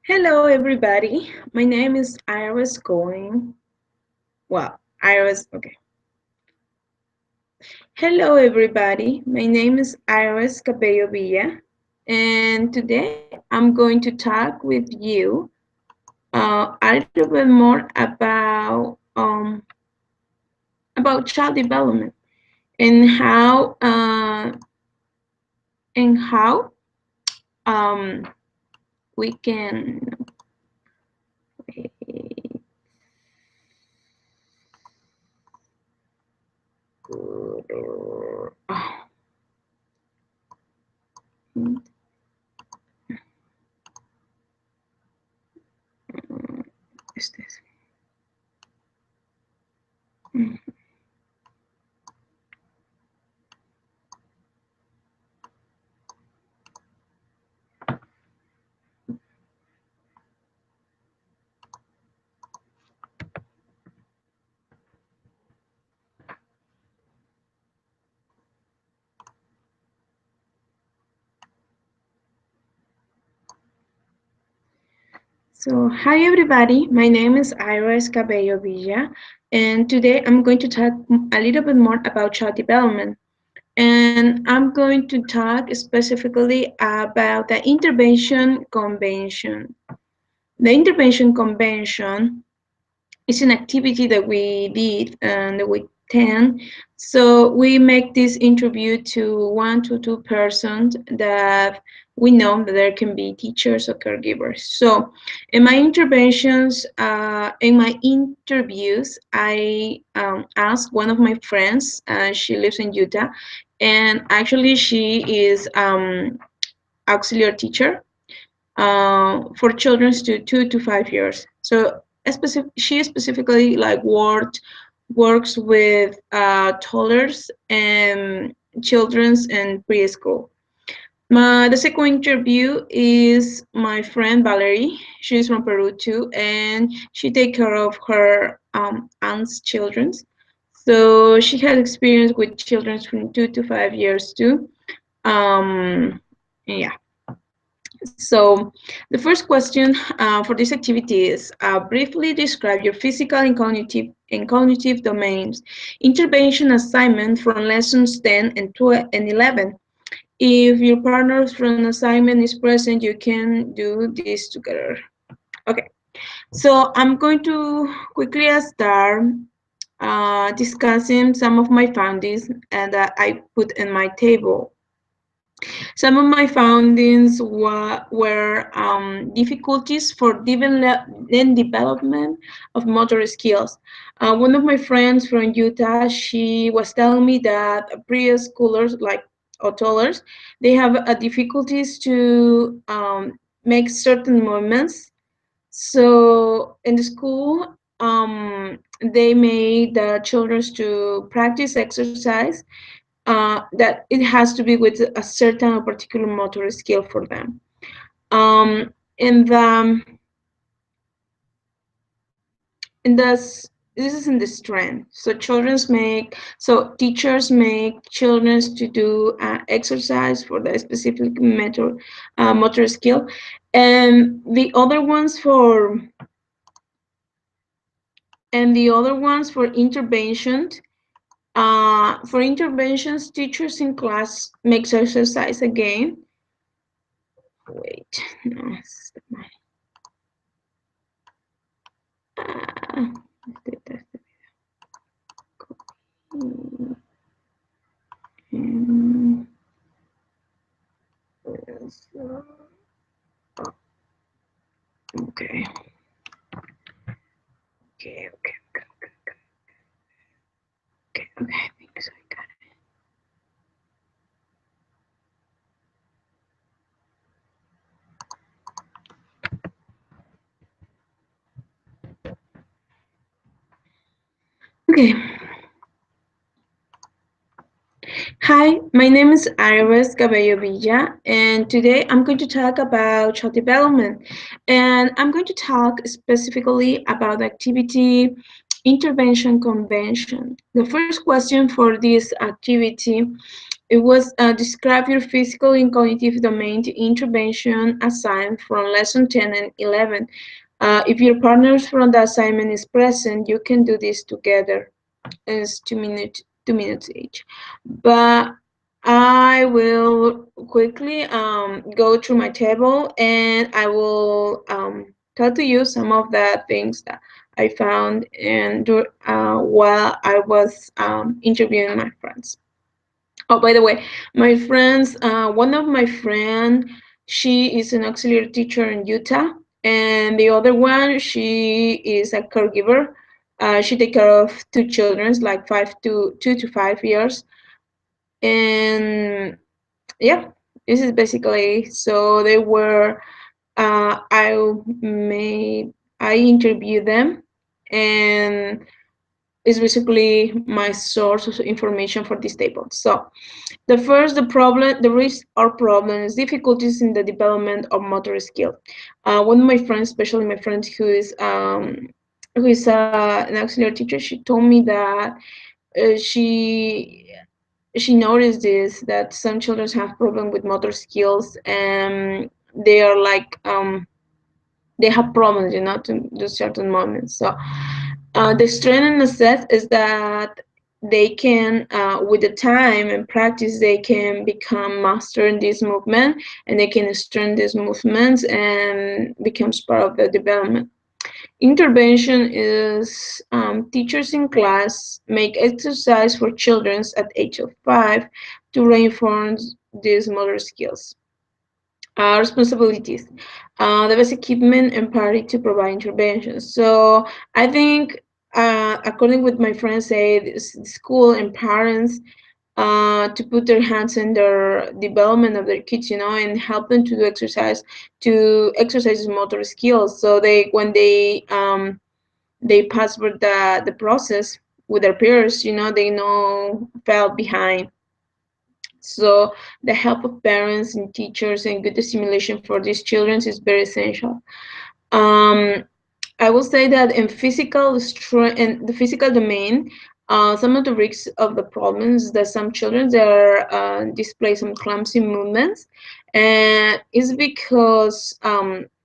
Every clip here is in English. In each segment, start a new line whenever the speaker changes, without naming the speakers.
Hello, everybody. My name is Iris Going. Iris, okay. Hello, everybody. My name is Iris Cabello Villa, and today I'm going to talk with you a little bit more about child development and how um, we can. Este es. So, hi everybody, my name is Iris Cabello Villa, and today I'm going to talk a little bit more about child development. And I'm going to talk specifically about the Intervention Convention. The Intervention Convention it's an activity that we did and we 10. So we make this interview to 1 to 2 persons that we know that there can be teachers or caregivers. So in my interviews, I asked one of my friends, she lives in Utah, and actually she is auxiliary teacher for children to 2 to 5 years. So she specifically like works with toddlers and children's and preschool. The second interview is my friend Valerie. She's from Peru too, and she take care of her aunt's children's. So she has experience with children from 2 to 5 years too. Yeah. So the first question for this activity is briefly describe your physical and cognitive domains. Intervention assignment from lessons 10 and 12 and 11. If your partner from assignment is present, you can do this together. Okay, so I'm going to quickly start discussing some of my findings that I put in my table. Some of my findings were difficulties for development of motor skills. One of my friends from Utah, she was telling me that preschoolers, like or toddlers, they have difficulties to make certain movements. So in the school, they made the children to practice exercise that it has to be with a certain or particular motor skill for them. In the this is in the strength. So teachers make children to do exercise for the specific motor skill, and the other ones for intervention. For interventions, teachers in class makes exercise again. Wait, no, okay. Okay, I think so. I got it. Okay. Hi, my name is Iris Cabello Villa, and today I'm going to talk about child development. And I'm going to talk specifically about the activity intervention convention. The first question for this activity It was describe your physical and cognitive domain to intervention assigned from lesson 10 and 11. If your partners from the assignment is present, you can do this together. It's 2 minutes each. But I will quickly go through my table, and I will tell to you some of the things that I found and while I was interviewing my friends. Oh, by the way, my friends, one of my friend, she is an auxiliary teacher in Utah, and the other one, she is a caregiver. She take care of two children, like 2 to 5 years, and yeah, this is basically. So they were. I made. I interviewed them, and is basically my source of information for this table. So the risk or problem is difficulties in the development of motor skill. One of my friends, especially my friend who is an auxiliary teacher, she told me that uh, she she noticed this that some children have problem with motor skills, and they are like they have problems, to do certain moments. So the strength and success is that they can, with the time and practice, they can become master in this movement, and they can strengthen these movements and becomes part of the development. Intervention is teachers in class make exercise for children at age of 5 to reinforce these motor skills. Responsibilities, the best equipment and party to provide interventions. So I think, according with my friends say, the school and parents to put their hands in their development of their kids, and help them to do exercise, to exercise motor skills. So when they pass through the process with their peers, they know fell behind. So the help of parents and teachers and good stimulation for these children is very essential. Um, I will say that in the physical domain, some of the risks of the problems that some children are display some clumsy movements, and it's because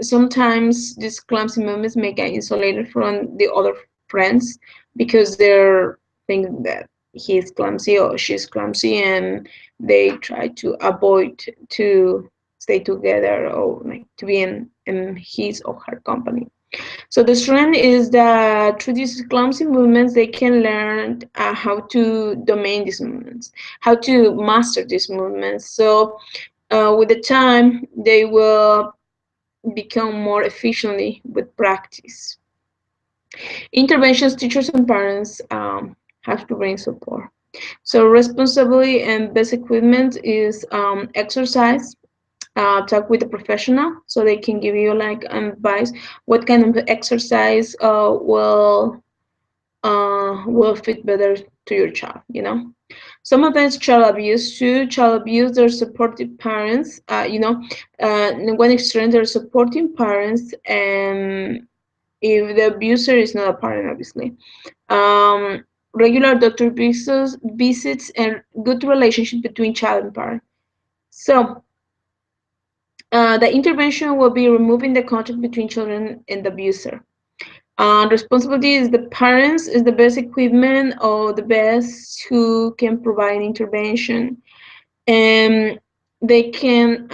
sometimes these clumsy movements make get isolated from the other friends because they're thinking that he's clumsy or she's clumsy, and they try to avoid to stay together or like to be in his or her company. So the strength is that through these clumsy movements, they can learn how to domain these movements, how to master these movements. So with the time, they will become more efficiently with practice. Interventions, teachers and parents have to bring support. So responsibility and best equipment is exercise. Talk with a professional so they can give you like advice what kind of exercise will fit better to your child. Sometimes child abuse too. Child abuse, they're supportive parents. One extreme, they're supporting parents, and if the abuser is not a parent, obviously. Regular doctor visits and good relationship between child and parent. So the intervention will be removing the contact between children and the abuser. Responsibility is the parents, is the best equipment or the best who can provide intervention. And they can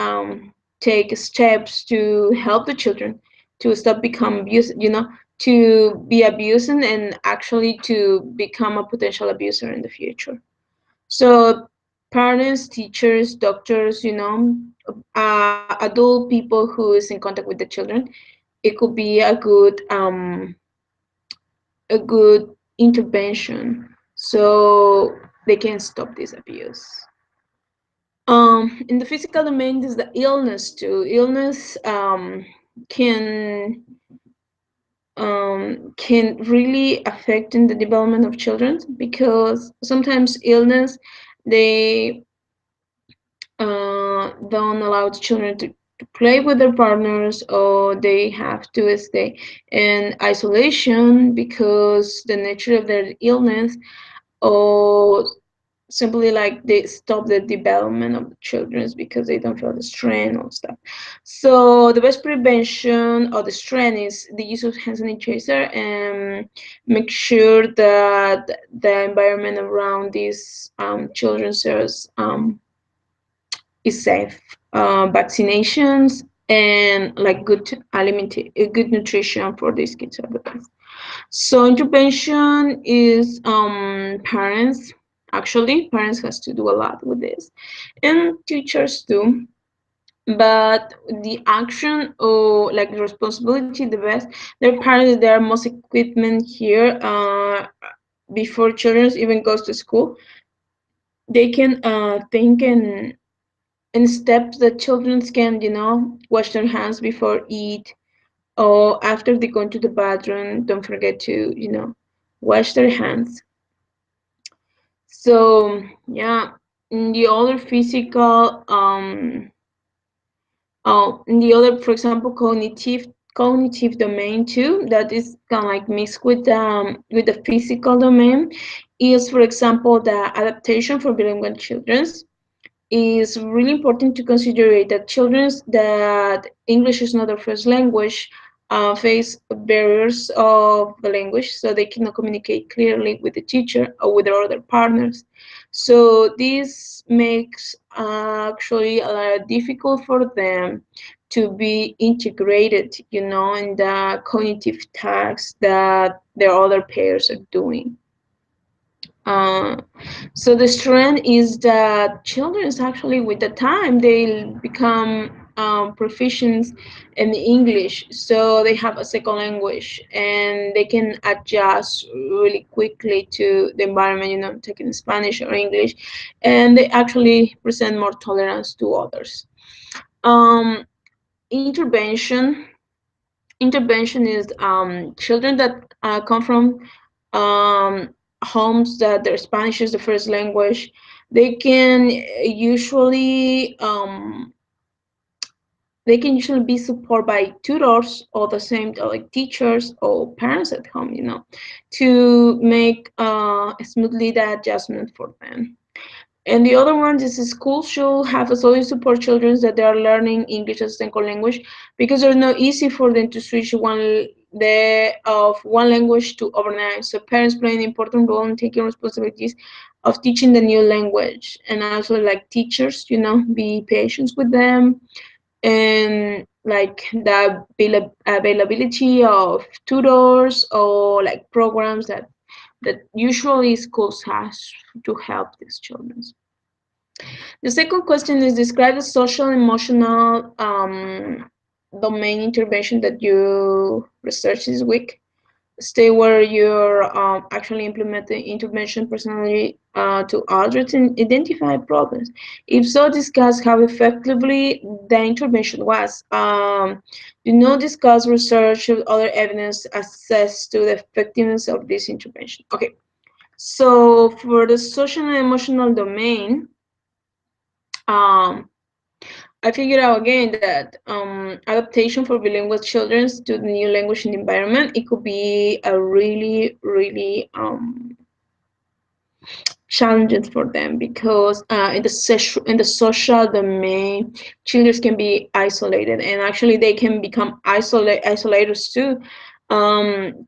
take steps to help the children to stop become abuse, to be abusing and actually to become a potential abuser in the future. So parents, teachers, doctors, adult people who is in contact with the children, it could be a good intervention so they can stop this abuse. In the physical domain, there's the illness too. Illness can really affect in the development of children because sometimes illness they don't allow the children to play with their partners, or they have to stay in isolation because the nature of their illness, or simply like they stop the development of the children because they don't feel the strain or stuff. So the best prevention of the strain is the use of hand sanitizer, and make sure that the environment around these children is safe. Vaccinations and like good nutrition for these kids are the best. So intervention is parents. Actually, parents has to do a lot with this, and teachers too. But the action or like the responsibility, the best, they're parents. There are most equipment here. Before children even goes to school, they can think in steps that children can, wash their hands before eat or after they go into the bathroom. Don't forget to, wash their hands. So yeah, in the other physical, in the other, for example, cognitive domain too, that is kind of like mixed with the physical domain, is for example the adaptation for bilingual children. Is really important to consider that children that English is not their first language face barriers of the language, so they cannot communicate clearly with the teacher or with their other partners. So this makes actually a lot difficult for them to be integrated, in the cognitive tasks that their other peers are doing. Uh, so the strength is that children is actually with the time they become proficient in English, so they have a second language and they can adjust really quickly to the environment, taking Spanish or English, and they actually present more tolerance to others. Um, intervention intervention is children that come from um, homes that their Spanish is the first language. They can usually be supported by tutors or the same like teachers or parents at home, to make smoothly the adjustment for them. And the other one is schools should have a solid support children that they are learning English as a second language, because it's not easy for them to switch one language to overnight. So parents play an important role in taking responsibilities of teaching the new language, and also like teachers, be patient with them, and like the availability of tutors or like programs that usually schools has to help these children. The second question is describe the social and emotional domain intervention that you research this week. Stay where you're actually implementing intervention personally to address and identify problems. If so, discuss how effectively the intervention was. Do not discuss research or other evidence assess to the effectiveness of this intervention. Okay, so for the social and emotional domain, um, I figured out again that adaptation for bilingual children to the new language and environment, it could be a really, really challenging for them, because in the social domain, children can be isolated, and actually they can become isolators too.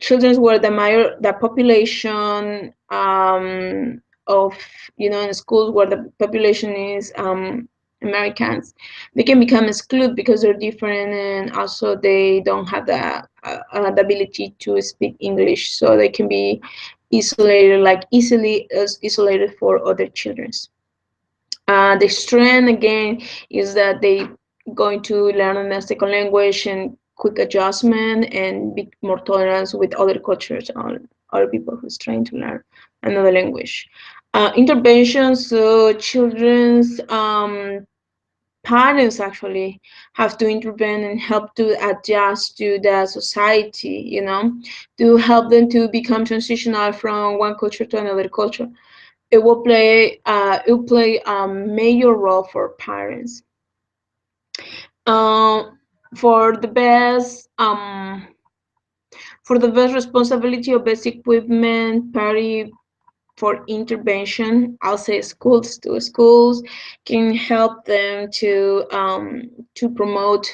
Children where the population of, in schools where the population is Americans, they can become excluded because they're different, and also they don't have the ability to speak English, so they can be isolated, like easily as isolated for other children. The strength again is that they going to learn a second language and quick adjustment and be more tolerant with other cultures or other people who's trying to learn another language. Interventions, so children's parents actually have to intervene and help to adjust to the society, to help them to become transitional from one culture to another culture. It will play a major role for parents. Uh, for the best responsibility of basic equipment, party for intervention. I'll say schools can help them to promote,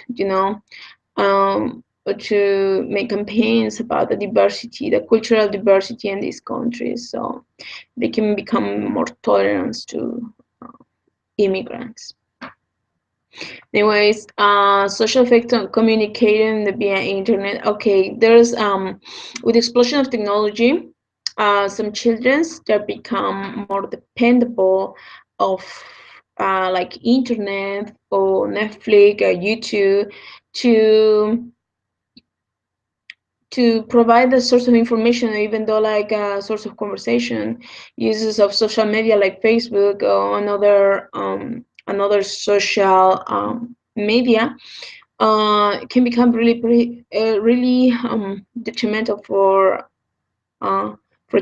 or to make campaigns about the diversity, the cultural diversity in these countries, so they can become more tolerant to immigrants. Anyways, social effect on communicating via internet. Okay, there's with the explosion of technology, some children that become more dependable of like internet or Netflix or YouTube to provide a source of information, even though like a source of conversation. Uses of social media like Facebook or another social media can become really detrimental for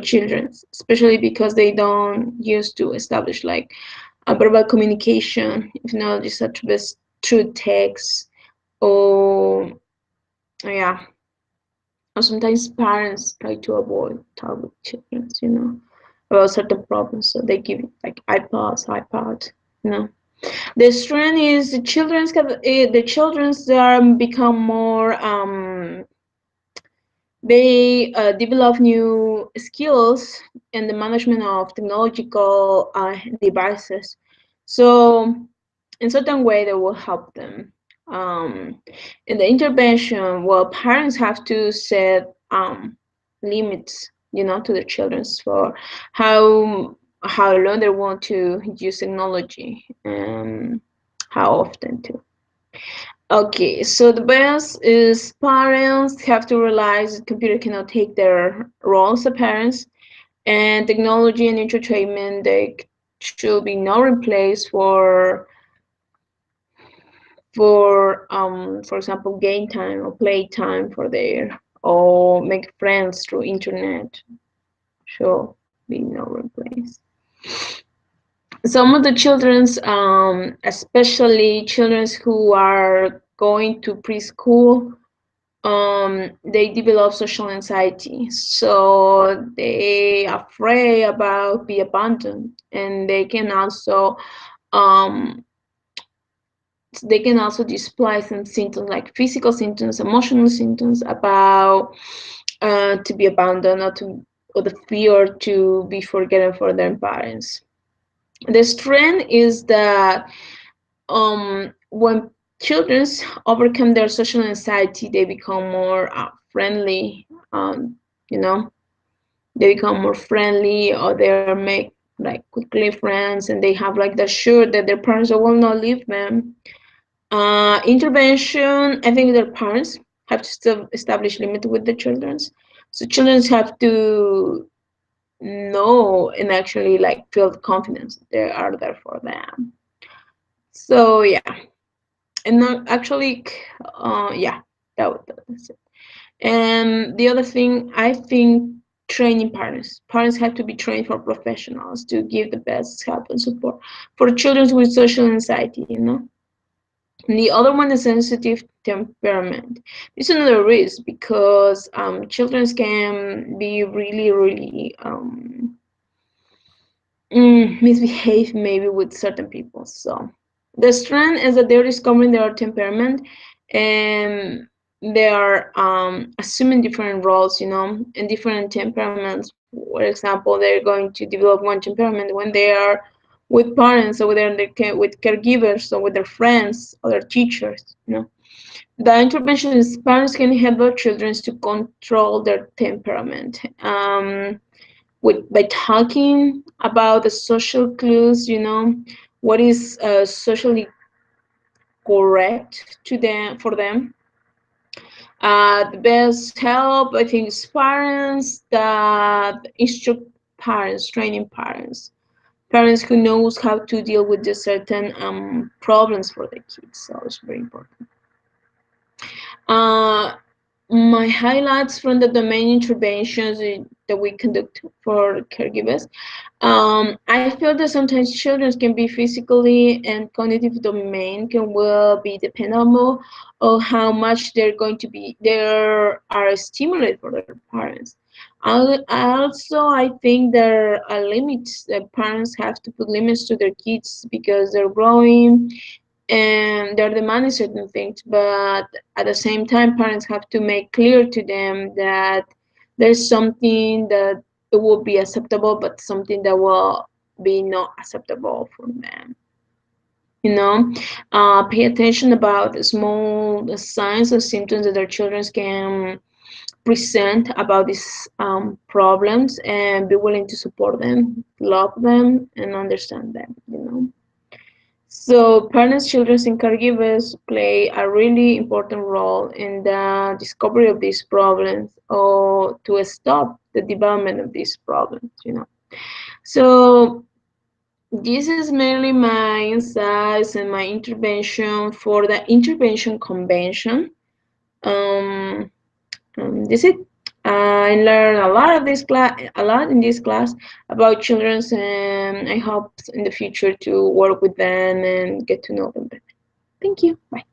children, especially because they don't used to establish like a verbal communication, if not just through text or yeah. Or sometimes parents try to avoid talk with children, about certain problems, so they give like iPad. The strength is the children's become more they develop new skills in the management of technological devices. So in certain way, they will help them. In the intervention, well, parents have to set limits, to the children's for how long they want to use technology and how often to. Okay, so the best is parents have to realize that computer cannot take their roles as parents, and technology and entertainment they should be no replace for example game time or play time for their or make friends through internet should be no replace. Some of the children's especially children who are going to preschool, they develop social anxiety, so they afraid about be abandoned, and um, they can also display some symptoms like physical symptoms, emotional symptoms about to be abandoned or the fear to be forgotten for their parents. The strength is that when children overcome their social anxiety, they become more friendly. You know, they become more friendly, or they make like quickly friends, and they have like the sure that their parents will not leave them. Intervention, I think their parents have to still establish limit with the children's. So children have to know and actually like feel confidence they are there for them. So yeah, and not actually, yeah, that's it. And the other thing, I think training parents. Parents have to be trained for professionals to give the best help and support for children with social anxiety. And the other one is sensitive temperament. This is another risk because children can be really, really misbehave maybe with certain people. So the strength is that they're discovering their temperament, and they are assuming different roles, and different temperaments. For example, they're going to develop one temperament when they are with parents, or with caregivers, or with their friends or their teachers. The intervention is parents can help their children to control their temperament. By talking about the social clues, what is socially correct to them for them. The best help, I think, is parents that instruct parents, training parents who knows how to deal with the certain problems for the kids. So it's very important. Uh, my highlights from the domain interventions that we conduct for caregivers. I feel that sometimes children can be physically and cognitive domain can well be dependable on how much they are stimulated for their parents. Also, I think there are limits that parents have to put limits to their kids because they're growing and they're demanding certain things. But at the same time, parents have to make clear to them that there's something that it will be acceptable, but something that will be not acceptable for them. You know, pay attention about small signs or symptoms that their children can present about these problems and be willing to support them, love them, and understand them, you know. So parents, children, and caregivers play a really important role in the discovery of these problems or to stop the development of these problems, you know. So this is mainly my insights and my intervention for the intervention convention. Um, that's it. I learned a lot of this class, a lot in this class about children's, and I hope in the future to work with them and get to know them better. Thank you. Bye.